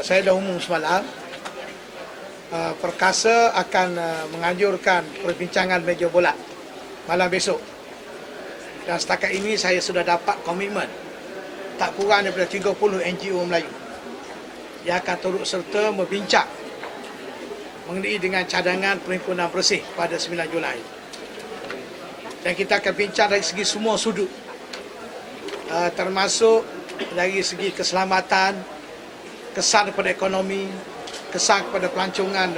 Saya dah umum semalam, Perkasa akan menganjurkan perbincangan meja bulat malam besok. Dan setakat ini saya sudah dapat komitmen tak kurang daripada 30 NGO Melayu yang akan turut serta membincang mengenai dengan cadangan perhimpunan bersih pada 9 Julai. Dan kita akan bincang dari segi semua sudut, termasuk dari segi keselamatan, kesan kepada ekonomi, kesan kepada pelancongan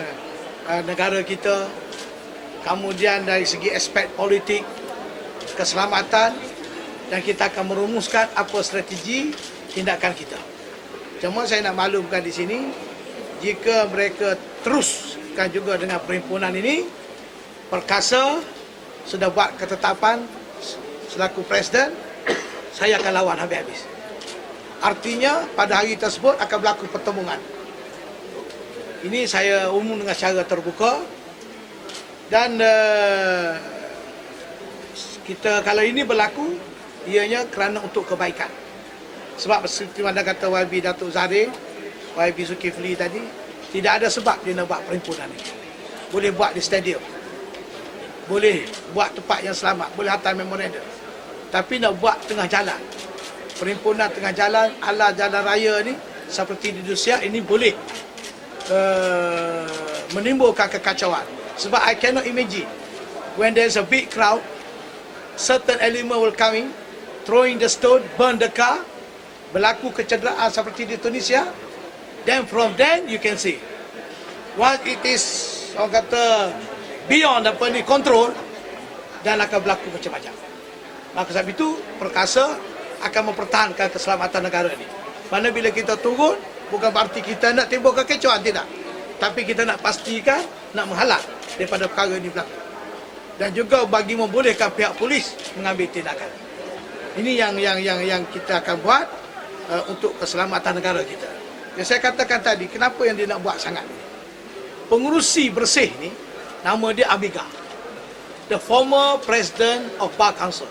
negara kita, kemudian dari segi aspek politik, keselamatan, dan kita akan merumuskan apa strategi tindakan kita. Cuma saya nak maklumkan di sini, jika mereka teruskan juga dengan perhimpunan ini, Perkasa sudah buat ketetapan selaku Presiden, saya akan lawan habis-habis. Artinya pada hari tersebut akan berlaku pertemuan. Ini saya umum dengan secara terbuka. Dan kita kalau ini berlaku, ianya kerana untuk kebaikan. Sebab seperti mana kata YB Datuk Zahir, YB Zulkifli tadi, tidak ada sebab dia nak buat perhimpunan ini. Boleh buat di stadium, boleh buat tempat yang selamat, boleh hantar memorandum. Tapi nak buat tengah jalan, perhimpunan tengah jalan ala jalan raya ni, seperti di Indonesia ini, boleh menimbulkan kekacauan. Sebab I cannot imagine when there's a big crowd, certain element will come in, throwing the stone, burn the car, berlaku kecederaan seperti di Tunisia. Then from then you can see once it is, orang kata, beyond apa ni, control, dan akan berlaku macam-macam. Maka sebab itu Perkasa akan mempertahankan keselamatan negara ini. Mana bila kita turun, bukan berarti kita nak timbulkan kekacauan, tidak. Tapi kita nak pastikan, nak menghalang daripada perkara ini berlaku. Dan juga bagi membolehkan pihak polis mengambil tindakan. Ini yang kita akan buat untuk keselamatan negara kita. Yang saya katakan tadi, kenapa yang dia nak buat sangat ni? Pengurusi bersih ni, nama dia Amiga, the former president of Bar Council.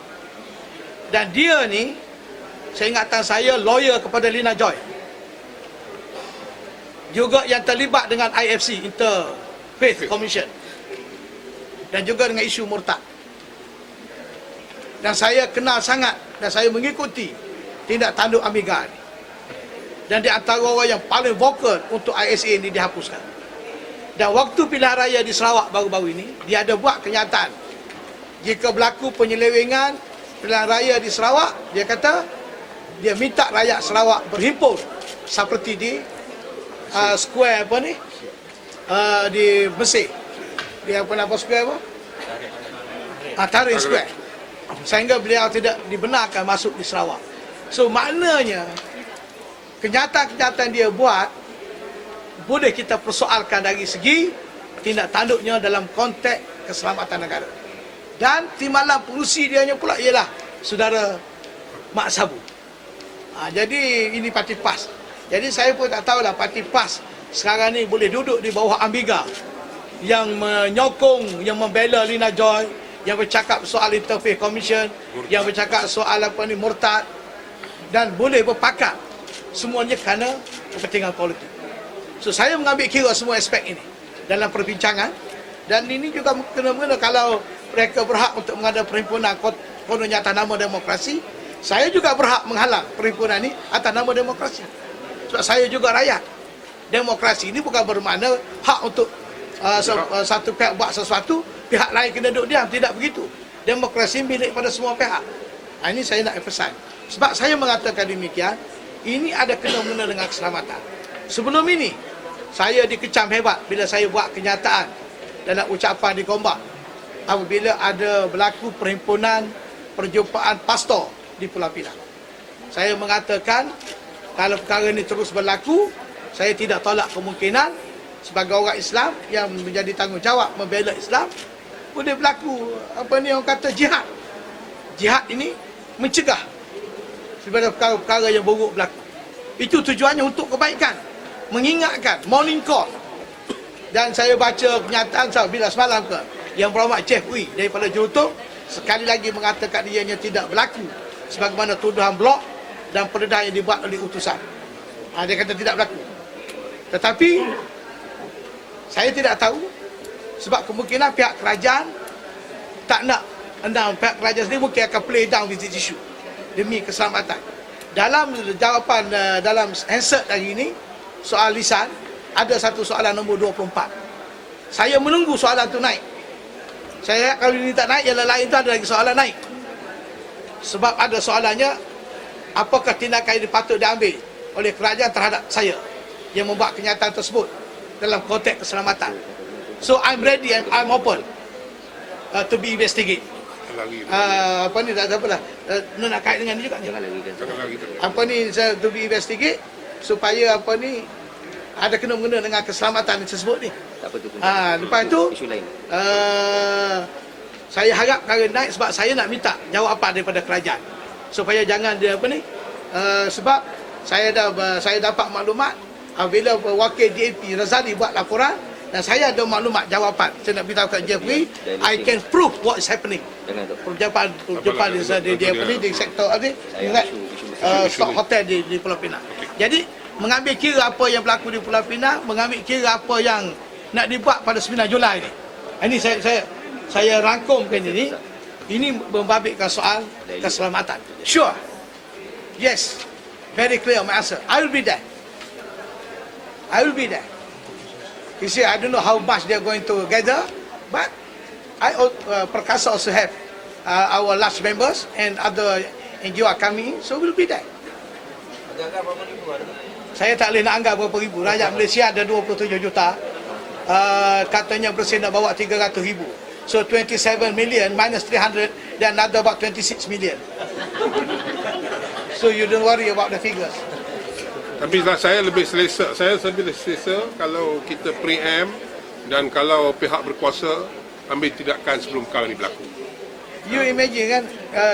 Dan dia ni, seingatan saya, lawyer kepada Lina Joy, juga yang terlibat dengan IFC, Interfaith Commission, dan juga dengan isu murtad. Dan saya kenal sangat, dan saya mengikuti tindak tanduk Amiga ni. Dan di antara orang yang paling vokal untuk ISA ini dihapuskan. Dan waktu pilihan raya di Sarawak baru-baru ini, dia ada buat kenyataan, jika berlaku penyelewengan pilihan raya di Sarawak, dia kata dia minta rakyat Sarawak berhimpun seperti di square apa ni, di Mesir, dia apa square apa, Tahrir Square, sehingga beliau tidak dibenarkan masuk di Sarawak. So maknanya kenyataan-kenyataan dia buat boleh kita persoalkan dari segi tindak tanduknya dalam konteks keselamatan negara. Dan timbalan pengurusi dia pula ialah saudara Mak Sabu. Jadi ini parti PAS. Jadi saya pun tak tahulah parti PAS sekarang ni boleh duduk di bawah Amiga yang menyokong, yang membela Lina Joy, yang bercakap soal Interfaith Commission, yang bercakap soal apa ni, murtad, dan boleh berpakat semuanya kerana kepentingan politik. So saya mengambil kira semua aspek ini dalam perbincangan. Dan ini juga kena-mengena kalau mereka berhak untuk mengadakan perhimpunan kononnya atas nama demokrasi, saya juga berhak menghalang perhimpunan ini atas nama demokrasi. Sebab saya juga rakyat. Demokrasi ini bukan bermakna hak untuk satu pihak buat sesuatu, pihak lain kena duduk diam. Tidak begitu. Demokrasi milik pada semua pihak. Ini saya nak emphasize. Sebab saya mengatakan demikian, ini ada kena-mengena dengan keselamatan. Sebelum ini, saya dikecam hebat bila saya buat kenyataan dalam ucapan di Gombak apabila ada berlaku perhimpunan perjumpaan pastor di Pulau Pinang. Saya mengatakan kalau perkara ini terus berlaku, saya tidak tolak kemungkinan sebagai orang Islam yang menjadi tanggungjawab membela Islam, boleh berlaku apa ni orang kata jihad. Jihad ini mencegah daripada perkara-perkara yang buruk berlaku. Itu tujuannya untuk kebaikan, mengingatkan, morning call. Dan saya baca kenyataan bila semalam ke yang beramat Jeff Wee daripada Jurutung, sekali lagi mengatakan ianya tidak berlaku sebagaimana tuduhan blok dan pendedahan yang dibuat oleh utusan. Dia kata tidak berlaku. Tetapi saya tidak tahu, sebab kemungkinan pihak kerajaan tak nak endang, pihak kerajaan sendiri mungkin akan play down with this issue demi keselamatan. Dalam jawapan dalam answer hari ini, soal lisan, ada satu soalan nombor 24. Saya menunggu soalan tu naik. Saya kalau ini tak naik, yang lain tu ada lagi soalan naik. Sebab ada soalannya, apakah tindakan ini patut diambil oleh kerajaan terhadap saya yang membuat kenyataan tersebut dalam konteks keselamatan. So I'm ready, I'm open to be investigate. Apa ni, tak apalah, nak kait dengan ni juga. Jangan lagi. Apa ni, to be investigate supaya apa ni ada kena-mengena dengan keselamatan tersebut ni. Tak apa tu. Lepas tu isu lain. Saya harap perkara naik sebab saya nak minta jawapan daripada kerajaan supaya jangan dia apa ni, sebab saya dapat maklumat bila wakil DAP Razali buat laporan dan saya ada maklumat jawapan. Saya nak beritahu kat Jeffrey, I can prove what is happening. Perjumpaan di sektor stok hotel di Pulau Pinang. Jadi mengambil kira apa yang berlaku di Pulau Pinang, mengambil kira apa yang nak dibuat pada 9 Julai ni. Ini saya rangkumkan ini. Ini membabitkan soal keselamatan. Sure. Yes. Very clear my answer. I will be there. You see, I don't know how much they are going to gather, but Perkasa also have our large members and other NGO are coming, so we'll be there. Saya tak boleh nak anggap berapa ribu. Rakyat Malaysia ada 27 juta. Katanya Presiden nak bawa 300 ribu. So 27 million minus 300, then another about 26 million. So you don't worry about the figures. Tapi saya lebih selesa kalau kita preempt dan kalau pihak berkuasa ambil tindakan sebelum perkara ini berlaku. You imagine kan,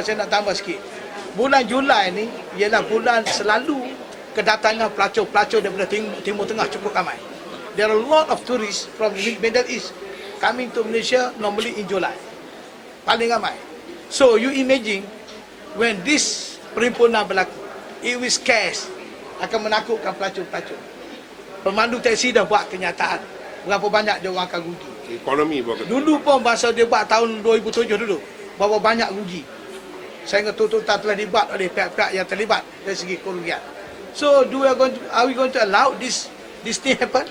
saya nak tambah sikit. Bulan Julai ni ialah bulan selalu kedatangan pelacur-pelacur daripada Timur Tengah cukup ramai. There are a lot of tourists from the Middle East coming to Malaysia normally in July. Paling ramai. So you imagine when this perhimpunan berlaku, it will scarce, akan menakutkan pelacur-pelacur. Pemandu teksi dah buat kenyataan berapa banyak dia orang akan rugi. Ekonomi buat. Dulu pun masa dia buat tahun 2007 dulu, berapa banyak rugi. Saya ingat tuntutan telah dibuat oleh pihak-pihak yang terlibat dari segi kerugian. So are we going to allow this thing happen?